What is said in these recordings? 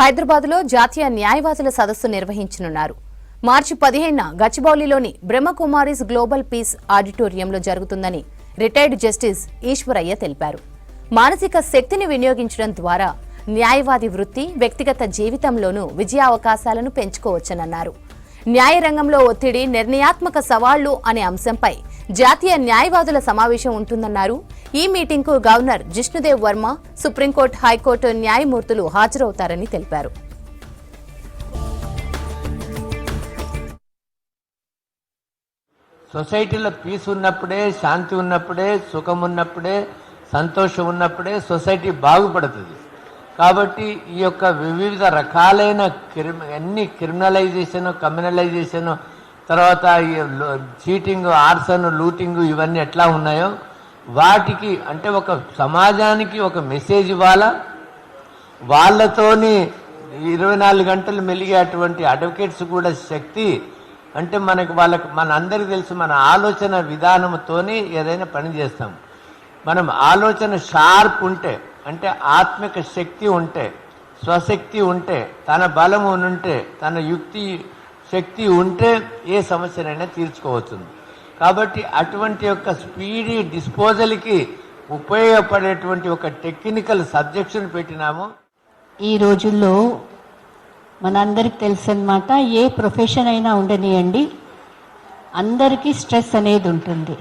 హైదరాబాద్లో జాతీయ న్యాయవాదుల సదస్సు నిర్వహించనున్నారు. మార్చి 15న గచ్చిబౌలిలోని బ్రహ్మకుమారీస్ గ్లోబల్ పీస్ ఆడిటోరియంలో జరుగుతుందని రిటైర్డ్ జస్టిస్ ఈశ్వరయ్య తెలిపారు. మానసిక శక్తిని వినియోగించడం ద్వారా న్యాయవాది వృత్తి, వ్యక్తిగత జీవితంలోనూ విజయావకాశాలను పెంచుకోవచ్చన్నారు. న్యాయ రంగంలో ఒత్తిడి, నిర్ణయాత్మక సవాళ్లు అనే అంశంపై జాతీయ న్యాయవాదుల సమావేశం ఉంటుందన్నారు. ఈ మీటింగ్కు governor Jishnu Dev Varma, supreme court, high court న్యాయమూర్తులు హాజరవుతారని తెలిపారు. సొసైటీలో పీస్ ఉన్నప్పుడే, శాంతి ఉన్నప్పుడే, సుఖం ఉన్నప్పుడే, సంతోషం ఉన్నప్పుడే సొసైటీ బాగుపడుతుంది. కాబట్టి ఈ యొక్క వివిధ రకాలైన అన్ని క్రిమినలైజేషన్, కమ్యూనలైజేషన్, తర్వాత చీటింగ్, ఆర్సన్, లూటింగ్ ఇవన్నీ ఎట్లా ఉన్నాయో వాటికి అంటే ఒక సమాజానికి ఒక మెసేజ్ ఇవ్వాలా, వాళ్ళతోని 24 గంటలు మెలిగేటువంటి అడ్వకేట్స్ కూడా శక్తి అంటే వాళ్ళకి మన అందరికీ తెలుసు, మన ఆలోచన విధానంతోనే ఏదైనా పని చేస్తాం. మనం ఆలోచన షార్ప్ ఉంటే, అంటే ఆత్మిక శక్తి ఉంటే, స్వశక్తి ఉంటే, తన బలం ఉంటే, తన యుక్తి శక్తి ఉంటే ఏ సమస్యనైనా తీర్చుకోవచ్చు. కాబట్టి అటువంటి యొక్క స్పీడీ డిస్పోజల్కి ఉపయోగపడేటువంటి ఒక టెక్నికల్ సబ్జెక్ట్ని పెట్టినాము. ఈ రోజుల్లో మనందరికి తెలుసు అన్నమాట, ఏ ప్రొఫెషన్ అయినా ఉండనియండి, అందరికీ స్ట్రెస్ అనేది ఉంటుంది.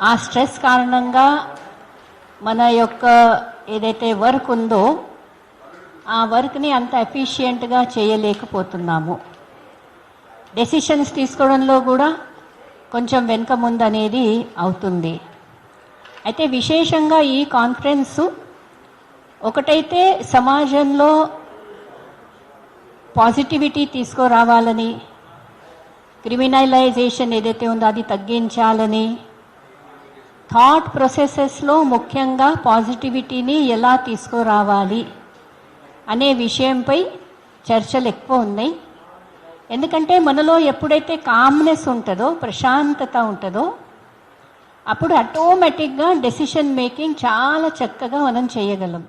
ఆ స్ట్రెస్ కారణంగా మన యొక్క ఏదైతే వర్క్ ఉందో ఆ వర్క్ని అంత ఎఫిషియెంట్గా చేయలేకపోతున్నాము. డెసిషన్స్ తీసుకోవడంలో కూడా కొంచెం వెనుక ముందు అనేది అవుతుంది. అయితే విశేషంగా ఈ కాన్ఫరెన్సు ఒకటైతే సమాజంలో పాజిటివిటీ తీసుకురావాలని, క్రిమినలైజేషన్ ఏదైతే ఉందో అది తగ్గించాలని, థాట్ ప్రాసెసెస్లో ముఖ్యంగా పాజిటివిటీని ఎలా తీసుకురావాలి అనే విషయంపై చర్చలు ఎక్కువ ఉన్నాయి. ఎందుకంటే మనలో ఎప్పుడైతే కామ్నెస్ ఉంటుందో, ప్రశాంతత ఉంటుందో, అప్పుడు ఆటోమేటిక్గా డెసిషన్ మేకింగ్ చాలా చక్కగా మనం చేయగలం.